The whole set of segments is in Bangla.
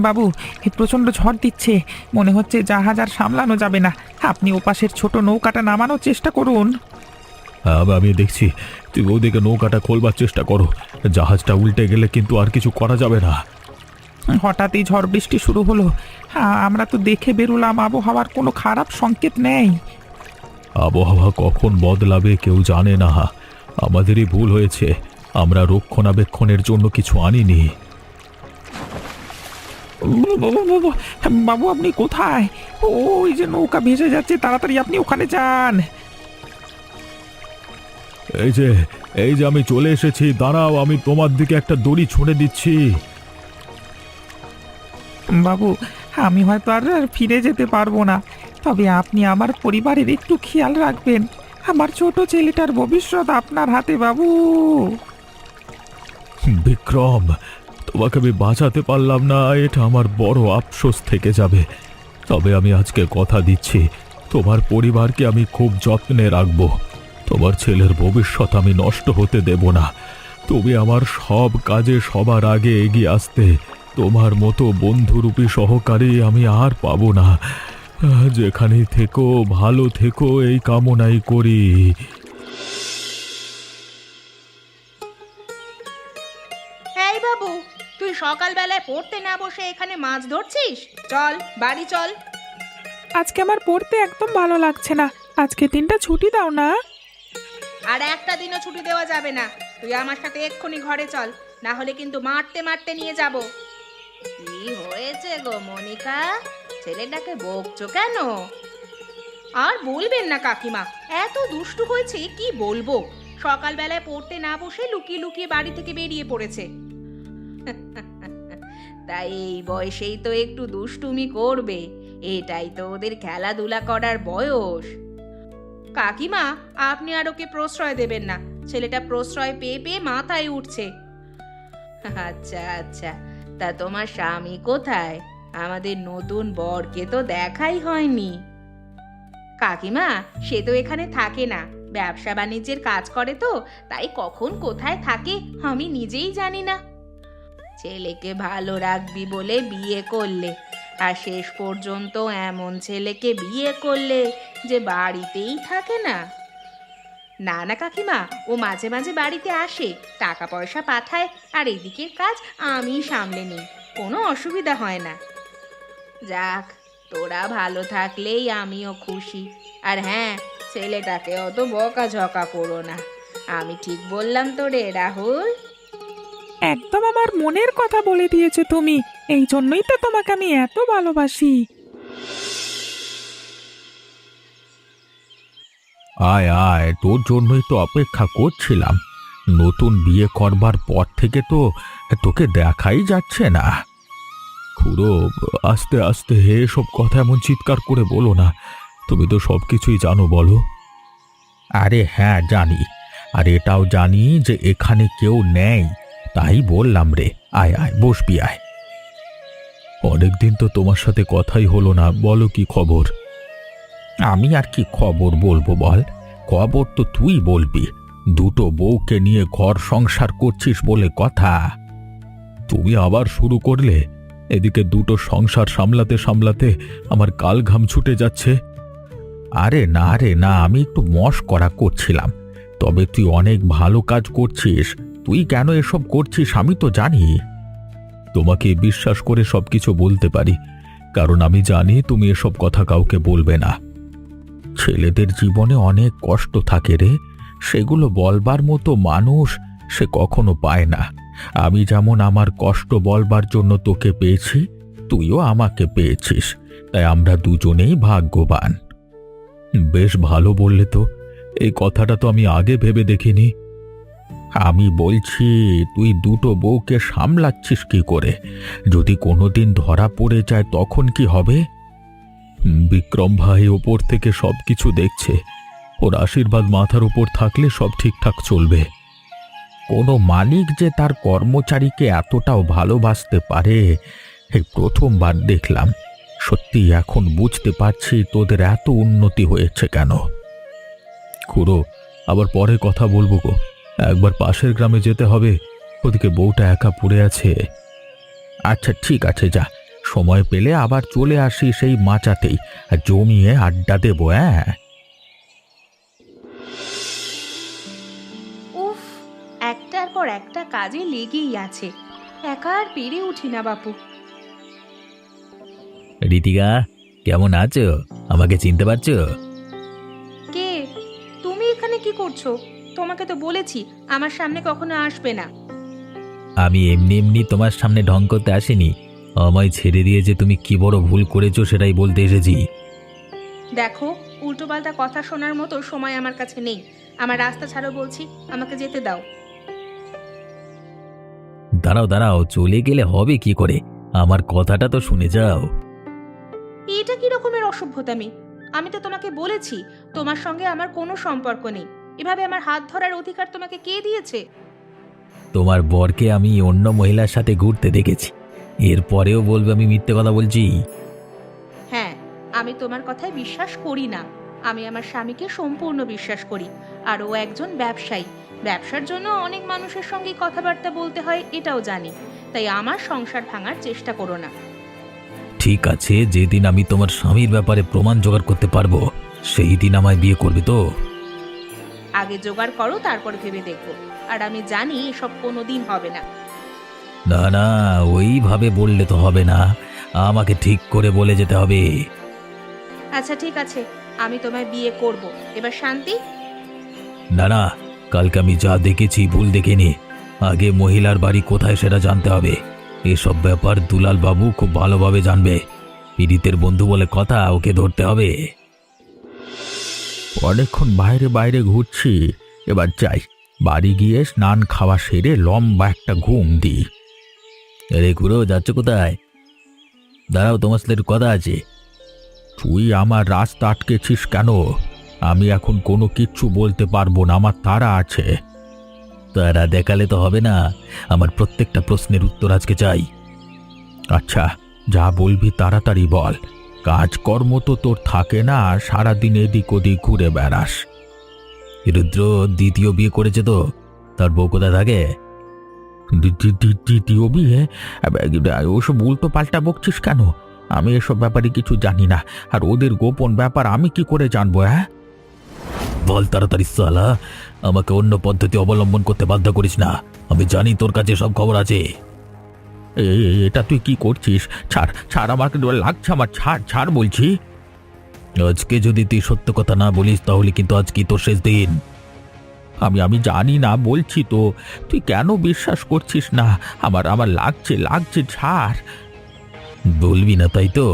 বাবু, এই প্রচণ্ড ঝড় দিচ্ছে, মনে হচ্ছে জাহাজ আর সামলানো যাবে না। আপনি ওপাশের ছোট নৌকাটা নামানোর চেষ্টা করুন। আমি দেখছি, তুই ওদিকে নৌকাটা খোলবার চেষ্টা করো। জাহাজটা উল্টে গেলে কিন্তু আর কিছু করা যাবে না। হঠাৎই ঝড় বৃষ্টি শুরু হলো। আমরা তো দেখে বেরোলাম, আবহাওয়ার কোনো খারাপ সংকেত নেই। আবহাওয়া কখন বদলাবে কেউ জানে না। আমাদেরই ভুল হয়েছে, আমরা রক্ষণাবেক্ষণের জন্য কিছু আনিনি। বাবু, আপনি কোথায়? ওই যে নৌকা ভেসে যাচ্ছে, তাড়াতাড়ি আপনি ওখানে যান। এই যে আমি চলে এসেছি, দাঁড়াও, আমি তোমার দিকে একটা দড়ি ছুঁড়ে দিচ্ছি। বাবু, আমি হয়তো আর ফিরে যেতে পারবো না, তবে আপনি আমার পরিবারের একটু খেয়াল রাখবেন। আমার ছোট ছেলেটার ভবিষ্যৎ আপনার হাতে বাবু। বিক্রম, তোমাকে আমি বাঁচাতে পারলাম না, এটা আমার বড় আফসোস থেকে যাবে। তবে আমি আজকে কথা দিচ্ছি, তোমার পরিবারকে আমি খুব যত্নে রাখব। তোমার ছেলের ভবিষ্যৎ আমি নষ্ট হতে দেব না। তুমি আমার সব কাজে সবার আগে এগিয়ে আসতে। তোমার মতো বন্ধুরূপী সহকারী আমি আর পাবো না। যেখানেই থেকো ভালো থেকো, এই কামনাই করি। এই বাবু, তুই সকালবেলায় পড়তে না বসে এখানে মাছ ধরছিস? চল বাড়ি চল। আজকে আমার পড়তে একদম ভালো লাগছে না, আজকে দিনটা ছুটি দাও না। আর একটা দিনও ছুটি দেওয়া যাবে না। তুই আমার সাথে এক্ষুনি ঘরে চল, না হলে কিন্তু মারতে মারতে নিয়ে যাব। কি হয়েছে গো মনিকা, ছেলেটাকে বকছো কেন? আর বলবেন না কাকিমা, এত দুষ্টু হয়েছে কি বলবো। সকালবেলায় পড়তে না বসে লুকিয়ে লুকিয়ে বাড়ি থেকে বেরিয়ে পড়েছে। তাই এই বয়সেই তো একটু দুষ্টুমি করবে, এটাই তো ওদের খেলাধুলা করার বয়স। কাকিমা, আপনি আর ওকে প্রশ্রয় দেবেন না, ছেলেটা প্রশ্রয় পেয়ে পেয়ে মাথায় উঠছে। আচ্ছা আচ্ছা, তা তোমার স্বামী কোথায়? আমাদের নতুন বরকে তো দেখাই হয়নি। কাকিমা, সে তো এখানে থাকে না, ব্যবসা বাণিজ্যের কাজ করে তো, তাই কখন কোথায় থাকে আমি নিজেই জানি না। ছেলেকে ভালো রাখবি বলে বিয়ে করলে, আর শেষ পর্যন্ত এমন ছেলেকে বিয়ে করলে যে বাড়িতেই থাকে না। না না কাকিমা, ও মাঝে মাঝে বাড়িতে আসে, টাকা পয়সা পাঠায়, আর এদিকের কাজ আমি সামলে নিই, কোনো অসুবিধা হয় না। যাক, তোরা ভালো থাকলেই আমিও খুশি। আর হ্যাঁ, ছেলেটাকে অত বকাঝকা করো না। আমি ঠিক বললাম তো রে রাহুল? একদম আমার মনের কথা বলে দিয়েছো তুমি, এই জন্যই তো তোমাকে আমি এত ভালোবাসি। আয় আয়, তোর জন্যই তো অপেক্ষা করছিলাম। নতুন বিয়ে করবার পর থেকে তো তোকে দেখাই যাচ্ছে না। খুড়ো, আস্তে আস্তে এসব কথা এমন চিৎকার করে বলো না। তুমি তো সব কিছুই জানো, বলো। আরে হ্যাঁ জানি, আর এটাও জানি যে এখানে কেউ নেই, তাই বললাম রে। আয় আয়, বসবি আয়। অনেকদিন তো তোমার সাথে কথাই হলো না, বলো কি খবর? আমি আর কি খবর বলবো বল, খবর তো তুই বলবি। দুটো বউকে নিয়ে ঘর সংসার করছিস বলে কথা। তুমি আবার শুরু করলে। এদিকে দুটো সংসার সামলাতে সামলাতে আমার কাল ঘাম ছুটে যাচ্ছে। আরে না রে না, আমি একটু মশকরা করছিলাম। তবে তুই অনেক ভালো কাজ করছিস। তুই কেন এসব করছিস আমি তো জানি। তোমাকে বিশ্বাস করে সবকিছু বলতে পারি, কারণ আমি জানি তুমি এসব কথা কাউকে বলবে না। ছেলেদের জীবনে অনেক কষ্ট থাকে রে, সেগুলো বলবার মতো মানুষ সে কখনো পায় না। আমি যেমন আমার কষ্ট বলবার জন্য তোকে পেয়েছি, তুইও আমাকে পেয়েছিস, তাই আমরা দুজনেই ভাগ্যবান। বেশ ভালো বললে তো, এই কথাটা তো আমি আগে ভেবে দেখিনি। আমি বলছি, তুই দুটো বউকে সামলাচ্ছিস কি করে? যদি কোনোদিন ধরা পড়ে যায় তখন কি হবে? বিক্রম ভাই ওপর থেকে সবকিছু দেখছে, ওর আশীর্বাদ মাথার উপর থাকলে সব ঠিকঠাক চলবে। কোনো মালিক যে তার কর্মচারীকে এতটাও ভালোবাসতে পারে, এই প্রথমবার দেখলাম। সত্যি এখন বুঝতে পারছি তোদের এত উন্নতি হয়েছে কেন। খুড়ো, আবার পরে কথা বলবো গো, একবার পাশের গ্রামে যেতে হবে, ওদিকে বউটা একা পড়ে আছে। আচ্ছা ঠিক আছে, যা, সময় পেলে আবার চলে আসি সেই মাচাতেই, আর জমিয়ে আড্ডা দেবো। হ্যাঁ, উফ, একটার পর একটা কাজে লেগেই আছে, একা আর পেরে উঠি না বাপু। রীতিকা, কেমন আছো? আমাকে চিনতে পারছো? কে? তুমি এখানে কি করছো? তোমাকে তো বলেছি আমার সামনে কখনো আসবে না। আমি এমনি এমনি তোমার সামনে ঢং করতে আসিনি, আমায় ছেড়ে দিয়ে যে তুমি কি বড় ভুল করেছো সেটাই বলতে এসেছি। দেখো, উল্টোপাল্টা কথা শোনার মতো সময় আমার কাছে নেই। আমার রাস্তা ছাড়ো বলছি, আমাকে যেতে দাও। দাঁড়াও দাঁড়াও, চলে গেলে হবে কি করে? আমার কথাটা তো শুনে যাও। এটা কি রকমের অসভ্যতামি? আমি তো তোমাকে বলেছি তোমার সঙ্গে আমার কোনো সম্পর্ক নেই। এভাবে আমার হাত ধরার অধিকার তোমাকে কে দিয়েছে? তোমার বরকে আমি অন্য মহিলার সাথে ঘুরতে দেখেছি, এরপরেও বলবে আমি মিথ্যে কথা বলছি? হ্যাঁ, আমি তোমার কথায় বিশ্বাস করি না। আমি আমার স্বামীকে সম্পূর্ণ বিশ্বাস করি। আর ও একজন ব্যবসায়ী, ব্যবসার জন্য অনেক মানুষের সঙ্গে কথাবার্তা বলতে হয় এটাও জানি। তাই আমার সংসার ভাঙার চেষ্টা করো না। ঠিক আছে, যেদিন আমি তোমার স্বামীর ব্যাপারে প্রমাণ জোগাড় করতে পারবো সেই দিন আমায় বিয়ে করবে তো? আগে জোগাড় করো, তারপর ভেবে দেখবো। আর আমি জানি এসব কোনোদিন হবে না। না না, ওইভাবে বললে তো হবে না, আমাকে ঠিক করে বলে যেতে হবে। আচ্ছা ঠিক আছে, আমি তোমায় বিয়ে করব। এবার শান্তি। না না, কালকে আমি যা দেখেছি ভুল দেখিনি। আগে মহিলার বাড়ি কোথায় সেটা জানতে হবে। এসব ব্যাপার দুলাল বাবু খুব ভালোভাবে জানবে। পীড়িতের বন্ধু বলে কথা, ওকে ধরতে হবে। অনেকক্ষণ বাইরে বাইরে ঘুরছি, এবার যাই, বাড়ি গিয়ে স্নান খাওয়া সেরে লম্বা একটা ঘুম দিই। আরে ঘুরো, যাচ্ছ কোথায়? দাঁড়াও, তোমার সাথে একটু কথা আছে। তুই আমার রাস্তা আটকেছিস কেন? আমি এখন কোনো কিচ্ছু বলতে পারবো না, আমার তাড়া আছে। তারা দেখালে তো হবে না, আমার প্রত্যেকটা প্রশ্নের উত্তর আজকে চাই। আচ্ছা, যা বলবি তাড়াতাড়ি বল। কাজকর্ম তো তোর থাকে না, সারাদিন এদিক ওদিক ঘুরে বেড়াস। রুদ্র দ্বিতীয় বিয়ে করেছে তো, তার বউ কোথায় থাকে? দ্বিতীয় বিয়ে? ওসব উল্টো পাল্টা বকছিস কেন? আমি এসব ব্যাপারে কিছু জানি না, আর ওদের গোপন ব্যাপার আমি কি করে জানবো? হ্যাঁ, বল তাড়াতাড়ি শালা, আমাকে অন্য পদ্ধতি অবলম্বন করতে বাধ্য করিস না। আমি জানি তোর কাছে সব খবর আছে। এটা তুই কি করছিস? ছাড় ছাড়, আমাকে লাগছে, আমার ছাড় ছাড় বলছি। আজকে যদি তুই সত্য কথা না বলিস তাহলে কিন্তু আজকে তোর শেষ দিন। আমি জানি না বলছি তো, তুই কেন বিশ্বাস করছিস না? আমার আমার লাগছে লাগছে, ছাড়। বলবি না তাই তো?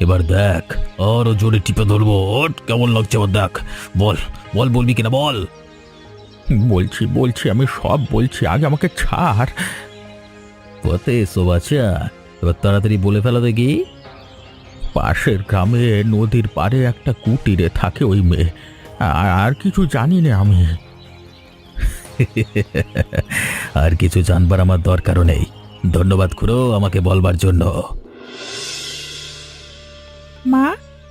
এবার দেখ, আরো জোরে টিপে ধরবো। ওঠ, কেমন লাগছে এবার দেখ। বল বল, বলবি কিনা বল। বলছি বলছি, আমি সব বলছি, আগে আমাকে ছাড়। পথে এসো বাচ্চা, এবার তাড়াতাড়ি বলে ফেলা দেখি। পাশের গ্রামে নদীর পাড়ে একটা কুটিরে থাকে ওই মেয়ে, আর কিছু জানি না আমি। আর কিছু জানবার আমার দরকারও নেই। ধন্যবাদ খুড়ো আমাকে বলবার জন্য। মা,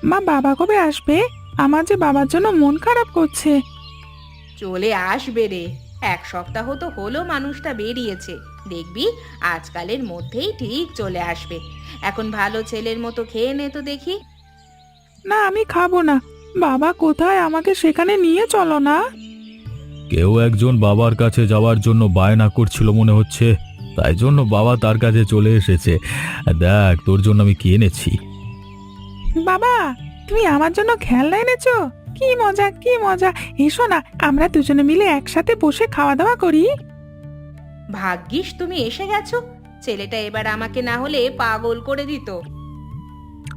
মা বাবা কবে আসবে? আমার যে বাবার জন্য মন খারাপ করছে। চলে আসবে রে, এক সপ্তাহ তো হলো মানুষটা বেরিয়েছে। দেখবি আজকালের মধ্যেই ঠিক চলে আসবে। এখন ভালো ছেলের মতো খেয়ে নে তো দেখি। না, আমি খাবো না। বাবা কোথায়, আমাকে সেখানে নিয়ে চলো না। কেউ একজন বাবার কাছে যাওয়ার জন্য বায়না করছিল মনে হচ্ছে, তাই জন্য বাবা তার কাছে চলে এসেছে। দেখ তোর জন্য আমি কি এনেছি। বাবা, তুমি আমার জন্য খেলনা এনেছো? কি মজা কি মজা! এসো না, আমরা দুজনে মিলে একসাথে বসে খাওয়া দাওয়া করি। ভাগ্যিস তুমি এসে গেছো, ছেলেটা এবার আমাকে না হলে পাগল করে দিত।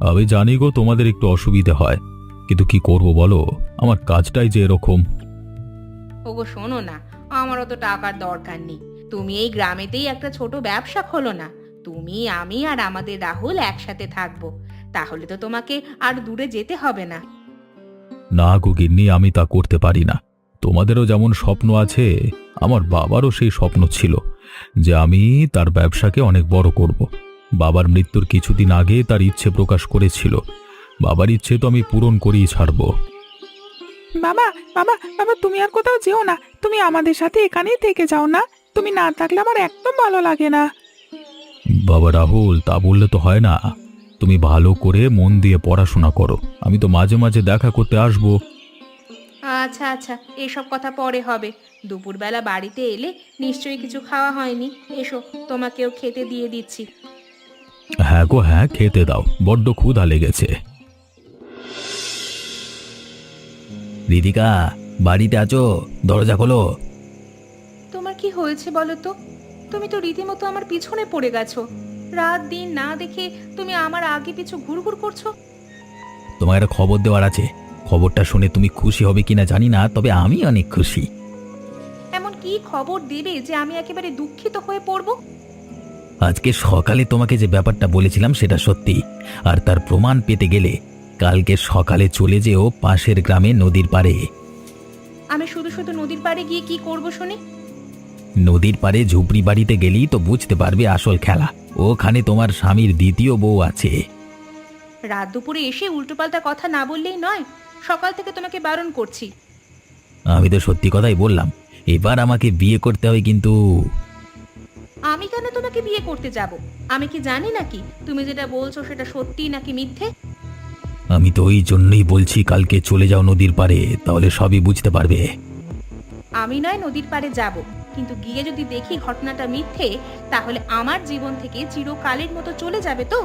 আমি জানি গো তোমাদের একটু অসুবিধে হয়, কিন্তু কি করব বলো, আমার কাজটাই যে এরকম। ওগো শোনো না, আমারও তো টাকার দরকার নেই। তুমি এই গ্রামেতেই একটা ছোট ব্যবসা খোলো না। তুমি, আমি আর আমাদের রাহুল একসাথে থাকবো। তাহলে তো তোমাকে আর দূরে যেতে হবে না। না গো গিন্নি, আমি তা করতে পারি না। তোমাদেরও যেমন স্বপ্ন আছে, আমার বাবারও সেই স্বপ্ন ছিল যে আমি তার ব্যবসাকে অনেক বড় করব। বাবার মৃত্যুর কিছুদিন আগে তার ইচ্ছে প্রকাশ করেছিল। বাবার ইচ্ছে তো আমি পূরণ করেই ছাড়ব। বাবা, বাবা, বাবা, তুমি আর কোথাও যেও না। তুমি আমাদের সাথে এখানেই থেকে যাও না। তুমি না থাকলে আমার একদম ভালো লাগে না। বাবা রাহুল, তা বললে তো হয় না। তুমি ভালো করে মন দিয়ে পড়াশোনা করো, আমি তো মাঝে মাঝে দেখা করতে আসবো। আচ্ছা আচ্ছা, এসব কথা পরে হবে। দুপুরবেলা বাড়িতে এলে নিশ্চয়ই কিছু খাওয়া হয়নি। এসো, তোমাকেও খেতে দিয়ে দিচ্ছি। হ্যাঁ গো হ্যাঁ, খেতে দাও, বড্ড ক্ষুধা লেগেছে। রিদিকা, বাড়িতে আছো? দরজা খোলো। তোমার কি হয়েছে বলো তো? তুমি তো রীতিমতো আমার পিছনে পড়ে গেছো। রাত দিন না দেখে তুমি আমার আগে পিছু ঘুরঘুর করছো। তোমার একটা খবর দেওয়ার আছে। খবরটা শুনে তুমি খুশি হবে কিনা জানি না, তবে আমি অনেক খুশি। এমন কি খবর দেবে যে আমি একেবারে দুঃখিত হয়ে পড়বো? আজকে সকালে তোমাকে যে ব্যাপারটা বলেছিলাম সেটা সত্যি, আর তার প্রমাণ পেতে গেলে কালকে সকালে চলে যেও পাশের গ্রামে নদীর পাড়ে। আমি শুধু শুধু নদীর পাড়ে গিয়ে কি করব শুনি? নদীর পাড়ে ঝুপড়ি বাড়িতে গেলেই তো বুঝতে পারবে আসল খেলা। ওখানে তোমার স্বামীর দ্বিতীয় বউ আছে। রাত দুপুরে এসে উল্টোপাল্টা কথা না বললেই নয়। সকাল থেকে তোমাকে বারণ করছি। আমি তো সত্যি কথাই বললাম, এবার আমাকে বিয়ে করতে হবে কিন্তু। আমি কেন তোমাকে বিয়ে করতে যাব? আমি কি জানি নাকি তুমি যেটা বলছো সেটা সত্যি নাকি মিথ্যে? আমি তো ওই জন্যই বলছি কালকে চলে যাও নদীর পাড়ে, তাহলে সবই বুঝতে পারবে। আমি নয় নদীর পাড়ে যাব, কিন্তু গিয়ে যদি দেখি ঘটনাটা মিথ্যে, তাহলে আমার জীবন থেকে চিরকালের মতো চলে যাবে তো?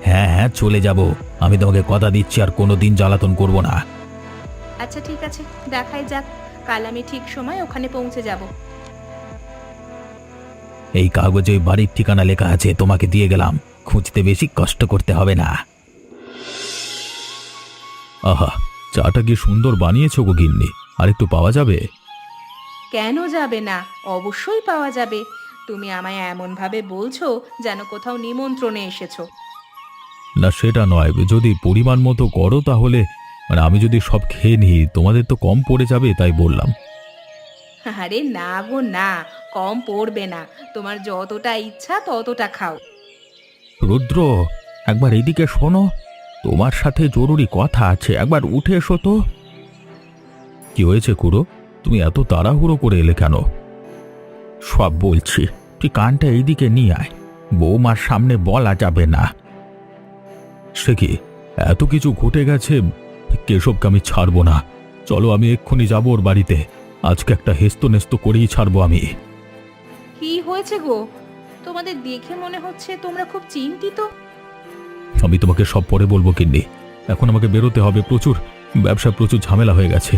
হ্যাঁ হ্যাঁ, চলে যাব। আমি তোমাকে কথা দিচ্ছি আর কোনোদিন জ্বালাতন করব না। আচ্ছা ঠিক আছে, দেখাই যাক। কাল আমি ঠিক সময় ওখানে পৌঁছে যাব। এই কাগজে ওই বাড়ির ঠিকানা লেখা আছে, তোমাকে দিয়ে গেলাম। খুঁজতে বেশি কষ্ট করতে হবে না। আহা, চাটা কি সুন্দর বানিয়েছো গো গিন্নি, আর একটু পাওয়া যাবে? কেন যাবে না? অবশ্যই পাওয়া যাবে। তুমি আমায় এমন ভাবে বলছো যেন কোথাও নিমন্ত্রণে এসেছো। না সেটা নয়, যদি পরিমাণ মতো করো তাহলে, মানে আমি যদি সব খেয়ে নিই তোমাদের তো কম পড়ে যাবে, তাই বললাম। আরে না গো না, কম পড়বে না। তোমার যতটা ইচ্ছা ততটা খাও। রুদ্র, একবার এদিকে শোনো, তোমার সাথে জরুরি কথা আছে, একবার উঠে এসো তো। কি হয়েছে খুড়ো, তুমি এত তাড়াহুড়ো করে এলে কেন? সব বলছি, তুই কানটা এইদিকে নিয়ে আয়। বৌমার সামনে বলা যাবে না। সে কি, এত কিছু ঘটে গেছে, কেশবকে আমি ছাড়বো না। চলো, আমি এক্ষুনি যাবো ওর বাড়িতে। আজকে একটা হেস্ত নেস্ত করেই ছাড়বো আমি। কি হয়েছে গো? তোমাদের দেখে মনে হচ্ছে তোমরা খুব চিন্তিত। আমি তোমাকে সব পরে বলবো কিন্নি, এখন আমাকে বেরোতে হবে, প্রচুর ঝামেলা হয়ে গেছে।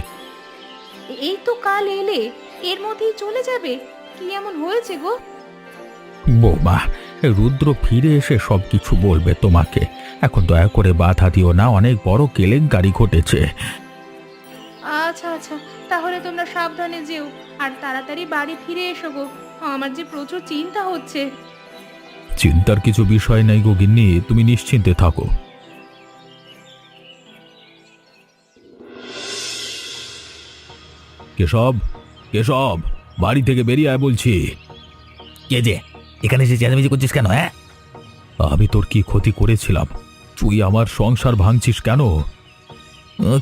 এই তো কাল এলে, এর মধ্যেই চলে যাবে? কি এমন হয়েছে গো? বৌমা, রুদ্র ফিরে এসে সব কিছু বলবে তোমাকে। এখন দয়া করে বাধা দিও না, অনেক বড় কেলেঙ্কারি ঘটেছে। আচ্ছা আচ্ছা, তাহলে তোমরা সাবধানে যেও আর তাড়াতাড়ি বাড়ি ফিরে এসো গো। আমার যে প্রচুর চিন্তা হচ্ছে। চিন্তার কিছু বিষয় নাই গো গিন্নি, তুমি নিশ্চিন্তে থাকো। কেশব, কেশব, বাড়ি থেকে বেরিয়ে আয় বলছি। কে যে, এখানে এসে চেঁচামেচি করছিস কেন? হ্যাঁ, আমি তোর কি ক্ষতি করেছিলাম? তুই আমার সংসার ভাঙছিস কেন?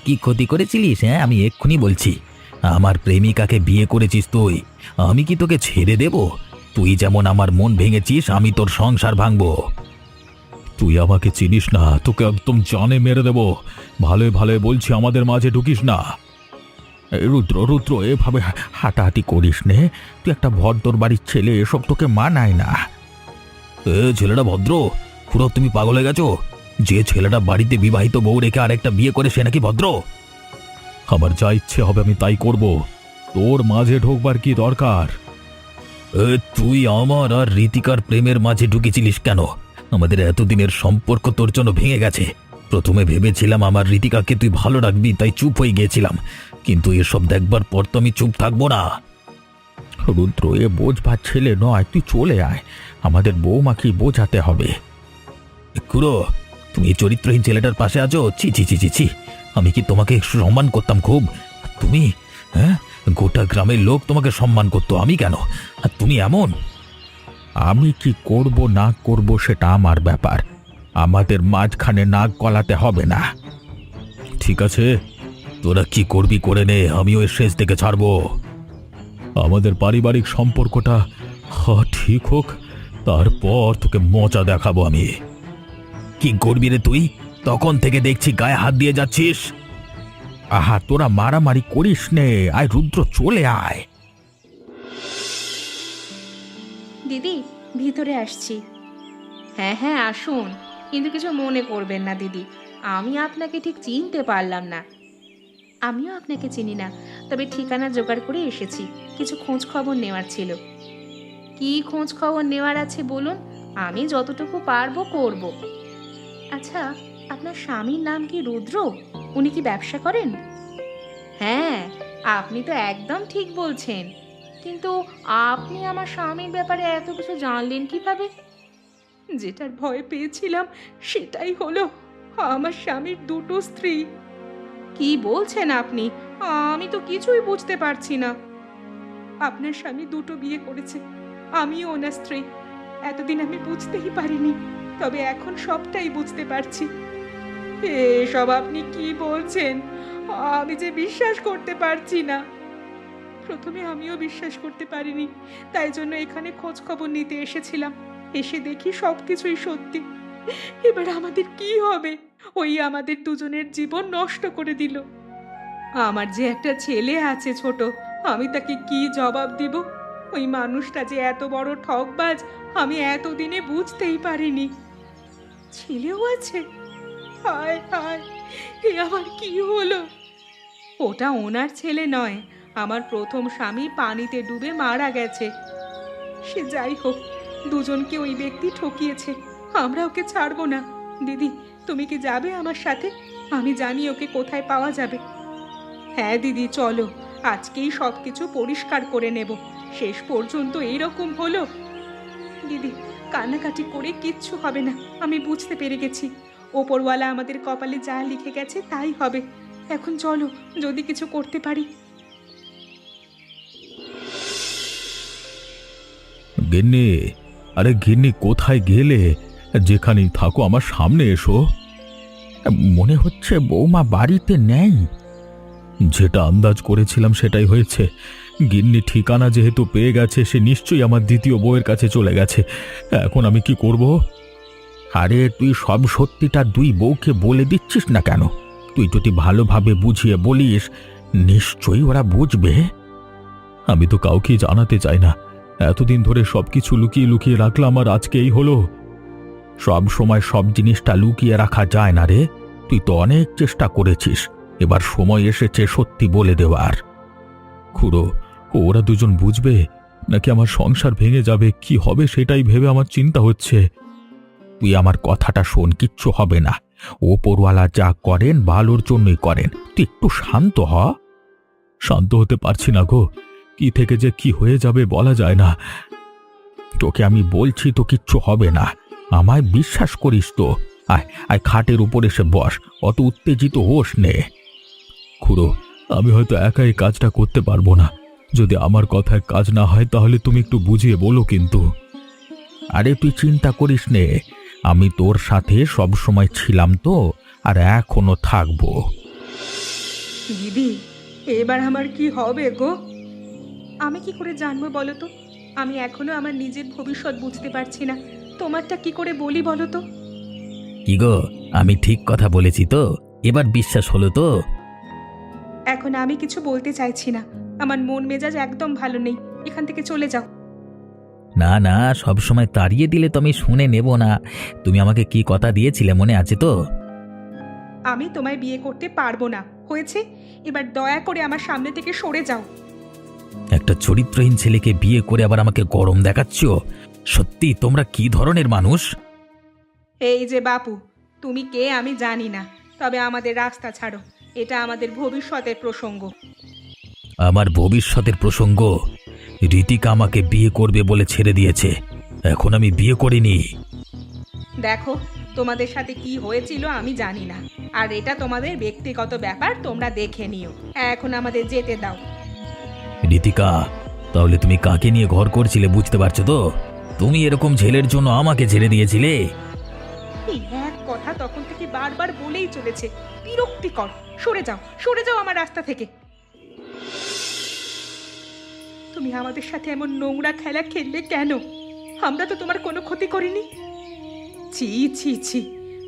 কি ক্ষতি করেছিলিস? হ্যাঁ, আমি এক্ষুনি বলছি। আমার প্রেমিকাকে বিয়ে করেছিস তুই, আমি কি তোকে ছেড়ে দেব? তুই যেমন আমার মন ভেঙেছিস, আমি তোর সংসার ভাঙবো। তুই আমাকে চিনিস না, তোকে একদম জানে মেরে দেব। ভালোই ভালোই বলছি, আমাদের মাঝে ঢুকিস না। রুদ্র, রুদ্র, এভাবে হাঁটাহাঁটি করিস নে। তুই একটা ভদ্র বাড়ির ছেলে, এসব তোকে মানায় না। ছেলেটা ভদ্র? খুড়ো, তুমি পাগল হয়ে গেছো? যে ছেলেটা বাড়িতে বিবাহিত বউ রেখে আরেকটা বিয়ে করে, সে নাকি ভদ্র? আমার যা ইচ্ছে হবে আমি তাই করব, তোর মাঝে ঢোকবার কি দরকার? তুই আমার আর রীতিকার প্রেমের মাঝে ঢুকেছিলিস কেন? আমাদের এতদিনের সম্পর্ক তোর জন্য ভেঙে গেছে। প্রথমে ভেবেছিলাম আমার রীতিকাকে তুই ভালো রাখবি, তাই চুপ হয়ে গিয়েছিলাম, কিন্তু এসব দেখবার পর তো আমি চুপ থাকবো না। রুদ্র, এ বোঝবার ছেলে নয়, তুই চলে আয়। আমাদের বৌমাকে বোঝাতে হবে। খুড়ো, তুমি এই চরিত্রহীন ছেলেটার পাশে আছো? ছি ছি ছি ছি ছি, আমি কি তোমাকে সম্মান করতাম খুব? তুমি, হ্যাঁ, গোটা গ্রামের লোক তোমাকে সম্মান করতো, আমি কেন? আর তুমি এমন। আমি কি করব না করব সেটা আমার ব্যাপার, আমাদের মাঝখানে নাক গলাতে হবে না। ঠিক আছে, তোরা কি করবি করে নে, আমিও এর শেষ থেকে ছাড়বো। আমাদের পারিবারিক সম্পর্কটা ঠিক হোক, তারপর তোকে মজা দেখাবো আমি। কি করবি রে তুই? তখন থেকে দেখছি গায়ে হাত দিয়ে যাচ্ছিস। আহা, তোরা মারামারি করিস নে, আয় রুদ্র, চলে আয়। দিদি, ভিতরে আসছি। হ্যাঁ হ্যাঁ, আসুন, কিন্তু কিছু মনে করবেন না দিদি, আমি আপনাকে ঠিক চিনতে পারলাম না। আমিও আপনাকে চিনি না, তবে ঠিকানা জোগাড় করে এসেছি, কিছু খোঁজ খবর নেওয়ার ছিল। কি খোঁজ খবর নেওয়ার আছে বলুন, আমি যতটুকু পারবো করব। আচ্ছা, আপনার স্বামীর নাম কি রুদ্র? উনি কি ব্যবসা করেন? হ্যাঁ, আপনি তো একদম ঠিক বলছেন, কিন্তু আপনি আমার স্বামীর ব্যাপারে এত কিছু জানলেন কিভাবে? যেটার ভয় পেয়েছিলাম সেটাই হলো, আমার স্বামীর দুটো স্ত্রী। কি বলছেন আপনি? আমি তো কিছুই বুঝতে পারছি না। আপনার স্বামী দুটো বিয়ে করেছে, আমিও ওনার স্ত্রী। এতদিন আমি বুঝতেই পারিনি, তবে এখন সবটাই বুঝতে পারছি। এসব আপনি কি বলছেন? আমি যে বিশ্বাস করতে পারছি না। প্রথমে আমিও বিশ্বাস করতে পারিনি, তাই জন্য এখানে খোঁজ খবর নিতে এসেছিলাম। এসে দেখি সবকিছুই সত্যি। এবার আমাদের কি হবে? ওই আমাদের দুজনের জীবন নষ্ট করে দিল। আমার যে একটা ছেলে আছে ছোট, আমি তাকে কি জবাব দিব? ওই মানুষটা যে এত বড় ঠকবাজ আমি এতদিনে বুঝতেই পারিনি। ছেলেও আছে? হায় হায়, এ আবার কি হলো? ওটা ওনার ছেলে নয়, আমার প্রথম স্বামী পানিতে ডুবে মারা গেছে। সে যাই হোক, দুজনকে ওই ব্যক্তি ঠকিয়েছে, আমরা ওকে ছাড়বো না। দিদি, তুমি কি যাবে আমার সাথে? আমি জানি ওকে কোথায় পাওয়া যাবে। হ্যাঁ দিদি, চলো, আজকেই সব কিছু পরিষ্কার করে নেব। শেষ পর্যন্ত এইরকম হলো। দিদি, কান্নাকাটি করে কিচ্ছু হবে না, আমি বুঝতে পেরে গেছি। ওপরওয়ালা আমাদের কপালে যা লিখে গেছে তাই হবে। এখন চলো, যদি কিছু করতে পারি। গিন্নি, আরে গিন্নি, কোথায় গেলে? যেখানেই থাকো আমার সামনে এসো। মনে হচ্ছে বৌমা বাড়িতে নেই। যেটা আন্দাজ করেছিলাম সেটাই হয়েছে। গিন্নি ঠিকানা যেহেতু পেয়ে গেছে, সে নিশ্চয়ই আমার দ্বিতীয় বউয়ের কাছে চলে গেছে। এখন আমি কি করব? আরে তুই সব সত্যিটা দুই বউকে বলে দিচ্ছিস না কেন? তুই যদি ভালোভাবে বুঝিয়ে বলিস, নিশ্চয়ই ওরা বুঝবে। আমি তো কাউকে জানাতে চাই না। এতদিন ধরে সবকিছু লুকিয়ে লুকিয়ে রাখলাম, আর আজকে এই হলো। সব সময় সব জিনিসটা লুকিয়ে রাখা যায় না রে। তুই তো অনেক চেষ্টা করেছিস, এবার সময় এসেছে সত্যি বলে দেওয়ার। খুড়ো, ওরা দুজন বুঝবে নাকি আমার সংসার ভেঙে যাবে, কি হবে সেটাই ভেবে আমার চিন্তা হচ্ছে। তুই আমার কথাটা শোন, কিচ্ছু হবে না। ওপরওয়ালা যা করেন ভালোর জন্যই করেন। তুই একটু শান্ত হ। শান্ত হতে পারছি না গো, কি থেকে যে কি হয়ে যাবে বলা যায় না। তোকে আমি বলছি তো, কিচ্ছু হবে না, আমায় বিশ্বাস করিস তো। আয় আয়, খাটের উপর এসে বস, অত উত্তেজিত হোস নে। খুড়ো, আমি হয়তো একাই কাজটা করতে পারবো না। যদি আমার কথায় কাজ না হয় তাহলে তুমি একটু বুঝিয়ে বলো কিন্তু। আরে তুই চিন্তা করিস নে, আমি তোর সাথে সব সময় ছিলাম তো, আর এখনো থাকবো। দিদি, এবার আমার কি হবে গো? আমি কি করে জানবো বলো তো? আমি এখনো আমার নিজের ভবিষ্যৎ বুঝতে পারছি না। তোমারটা কি করে বলি বলো তো? কি গো, আমি ঠিক কথা বলেছি তো? এবার বিশ্বাস হলো তো? এখন আমি কিছু বলতে চাইছি না, আমার মন মেজাজ একদম ভালো নেই। এখান থেকে চলে যাও। না না, সব সময় তাড়িয়ে দিলে তো আমি শুনে নেব না। তুমি আমাকে কি কথা দিয়েছিলে মনে আছে তো? আমি তোমায় বিয়ে করতে পারবো না, হয়েছে? এবার দয়া করে আমার সামনে থেকে সরে যাও। একটা চরিত্রহীন ছেলেকে বিয়ে করে আবার আমাকে গরম দেখাচ্ছ? সত্যি তোমরা কি ধরনের মানুষ? এই যে বাপু, তুমি কে আমি জানি না, তবে আমাদের রাস্তা ছাড়ো। এটা আমাদের ভবিষ্যতের প্রসঙ্গ। আমার ভবিষ্যতের প্রসঙ্গ? রীতিকা আমাকে বিয়ে করবে বলে ছেড়ে দিয়েছে, এখন আমি বিয়ে করিনি। দেখো, তোমাদের সাথে কি হয়েছিল আমি জানি না, আর এটা তোমাদের ব্যক্তিগত ব্যাপার, তোমরা দেখে নিও। এখন আমাদের যেতে দাও। রীতিকা, তাহলে তুমি কাকে নিয়ে ঘর করছিলে বুঝতে পারছো তো? তুমি এরকম ছেলের জন্য আমাকে ছেড়ে দিয়েছিলে? এই এক কথা তখন থেকে বারবার বলেই চলেছে, বিরক্তিকর। সরে যাও, সরে যাও আমার রাস্তা থেকে। তুমি আমাদের সাথে এমন নোংরা খেলা খেললে কেন? আমরা তো তোমার কোনো ক্ষতি করিনি। ছি ছি ছি,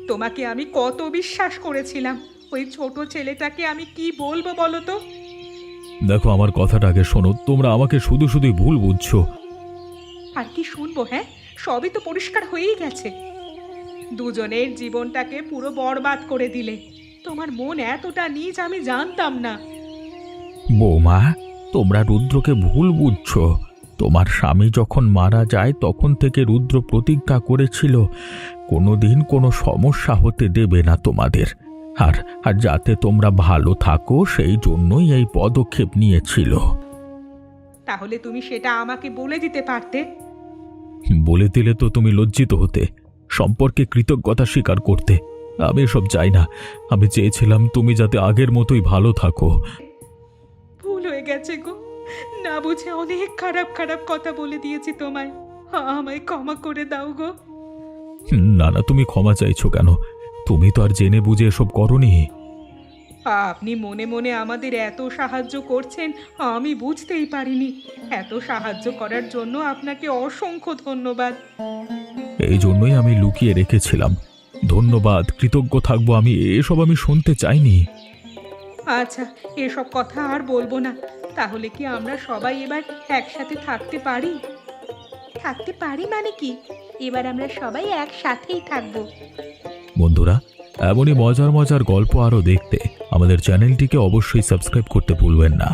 তোমাকে আমি কত বিশ্বাস করেছিলাম, ওই ছোট ছেলেটাকে আমি কি বলবো বলো তো? দেখো, আমার কথাটা আগে শোনো। তোমরা আমাকে শুধু শুধুই ভুল বুঝছো। আর কি শুনবো? হ্যাঁ, সবই তো পরিষ্কার হয়েই গেছে। দুজনের জীবনটাকে পুরো বরবাদ করে দিলে। তোমার মন এতটা নীচ আমি জানতাম না। বৌমা, তোমরা রুদ্রকে ভুল বুঝছো। তোমার স্বামী যখন মারা যায় তখন থেকে রুদ্র প্রতিজ্ঞা করেছিল কোনোদিন কোনো সমস্যা হতে দেবে না তোমাদের। আর আর যাতে তোমরা ভালো থাকো সেই জন্যই এই পদক্ষেপ নিয়েছিল। তাহলে তুমি সেটা আমাকে বলে দিতে পারতে। বলে দিলে তো তুমি লজ্জিত হতে, সম্পর্কে কৃতজ্ঞতা স্বীকার করতে। আমি এসব চাই না। আমি চেয়েছিলাম তুমি যাতে আগের মতোই ভালো থাকো। ভুল হয়ে গেছে গো, না বুঝে অনেক খারাপ খারাপ কথা বলে দিয়েছি তোমায়। আমায় ক্ষমা করে দাও গো। না না, তুমি ক্ষমা চাইছো কেন? তুমি তো আর জেনে বুঝে এসব করনি। আপনি মনে মনে আমাদের এত সাহায্য করছেন আমি বুঝতেই পারিনি। এত সাহায্য করার জন্য আপনাকে অসংখ্য ধন্যবাদ। এই জন্যই আমি লুকিয়ে রেখেছিলাম। ধন্যবাদ, কৃতজ্ঞ থাকবো আমি, এসব আমি শুনতে চাইনি। আচ্ছা, এসব কথা আর বলবো না। তাহলে কি আমরা সবাই এবার একসাথে থাকতে পারি? থাকতে পারি মানে কি? এবার আমরা সবাই একসাথেই থাকবো। বন্ধুরা, এমনই মজার মজার গল্প আরও দেখতে আমাদের চ্যানেলটিকে অবশ্যই সাবস্ক্রাইব করতে ভুলবেন না।